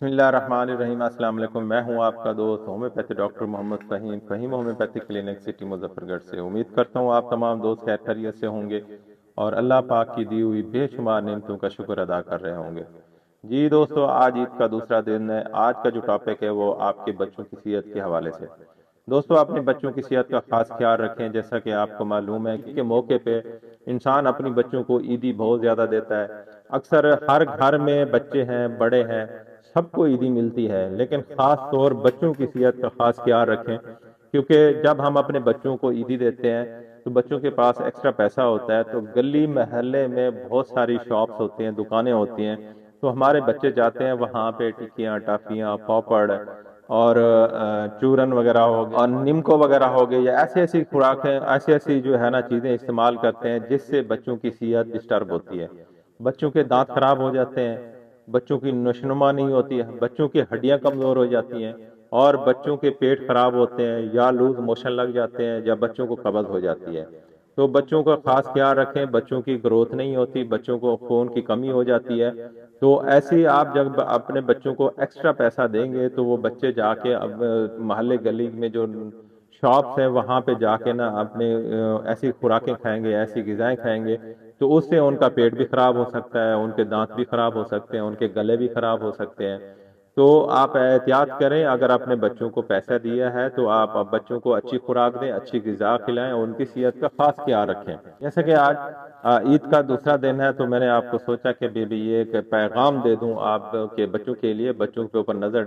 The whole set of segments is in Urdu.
بسم اللہ الرحمن الرحیم۔ السلام علیکم، میں ہوں آپ کا دوست homeopathy doctor Muhammad Fahim homeopathy clinic city Muzaffargarh سے۔ امید کرتا ہوں آپ تمام دوست خیر خیریت سے ہوں گے اور اللہ پاک کی دی ہوئی بے شمار نعمتوں کا شکر ادا کر رہے ہوں گے۔ جی دوستو، آج عید کا دوسرا دن ہے۔ آج کا جو ٹاپک ہے وہ آپ کے بچوں کی صحت کے حوالے سے۔ دوستو، اپنے بچوں کی صحت کا خاص خیال رکھیں۔ جیسا کہ آپ کو معلوم ہے کہ موقع پہ انسان اپنی بچوں کو عیدی بہت زیادہ دیتا ہے۔ اکثر ہر گھر میں بچے ہیں، بڑے ہیں، سب کو عیدی ملتی ہے، لیکن خاص طور بچوں کی صحت کا خاص خیال رکھیں، کیونکہ جب ہم اپنے بچوں کو عیدی دیتے ہیں تو بچوں کے پاس ایکسٹرا پیسہ ہوتا ہے، تو گلی محلے میں بہت ساری شاپس ہوتی ہیں، دکانیں ہوتی ہیں، تو ہمارے بچے جاتے ہیں وہاں پہ ٹکیاں، ٹافیاں، پاپڑ اور چورن وغیرہ ہو گئے اور نمکو وغیرہ ہو گئے، یا ایسی ایسی خوراکیں، ایسی ایسی جو ہے نا چیزیں استعمال کرتے ہیں جس سے بچوں کی صحت ڈسٹرب ہوتی ہے۔ بچوں کے دانت خراب ہو جاتے ہیں، بچوں کی نشوونما نہیں ہوتی ہے، بچوں کی ہڈیاں کمزور ہو جاتی ہیں، اور بچوں کے پیٹ خراب ہوتے ہیں، یا لوز موشن لگ جاتے ہیں، یا بچوں کو قبض ہو جاتی ہے۔ تو بچوں کا خاص خیال رکھیں، بچوں کی گروتھ نہیں ہوتی، بچوں کو خون کی کمی ہو جاتی ہے۔ تو ایسی آپ جب اپنے بچوں کو ایکسٹرا پیسہ دیں گے تو وہ بچے جا کے اب محلے گلی میں جو شاپس ہیں وہاں پہ جا کے نا اپنے ایسی خوراکیں کھائیں گے، ایسی غذائیں کھائیں گے، تو اس سے ان کا پیٹ بھی خراب ہو سکتا ہے، ان کے دانت بھی خراب ہو سکتے ہیں، ان کے گلے بھی خراب ہو سکتے ہیں۔ تو آپ احتیاط کریں، اگر اپنے بچوں کو پیسہ دیا ہے تو آپ بچوں کو اچھی خوراک دیں، اچھی غذا کھلائیں اور ان کی صحت کا خاص خیال رکھیں۔ جیسے کہ آج عید کا دوسرا دن ہے تو میں نے آپ کو سوچا کہ یہ ایک پیغام دے دوں آپ کے بچوں کے لیے، بچوں کے اوپر نظر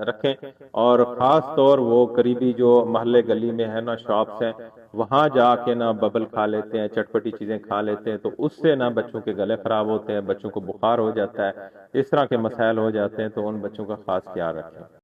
رکھیں، اور خاص طور وہ قریبی جو محلے گلی میں ہے نا شاپس ہیں، وہاں جا کے نا ببل کھا لیتے ہیں، چٹپٹی چیزیں کھا لیتے ہیں، تو اس سے نا بچوں کے گلے خراب ہوتے ہیں، بچوں کو بخار ہو جاتا ہے، اس طرح کے مسائل ہو جاتے ہیں، تو ان بچوں کا خاص خیال رکھیں۔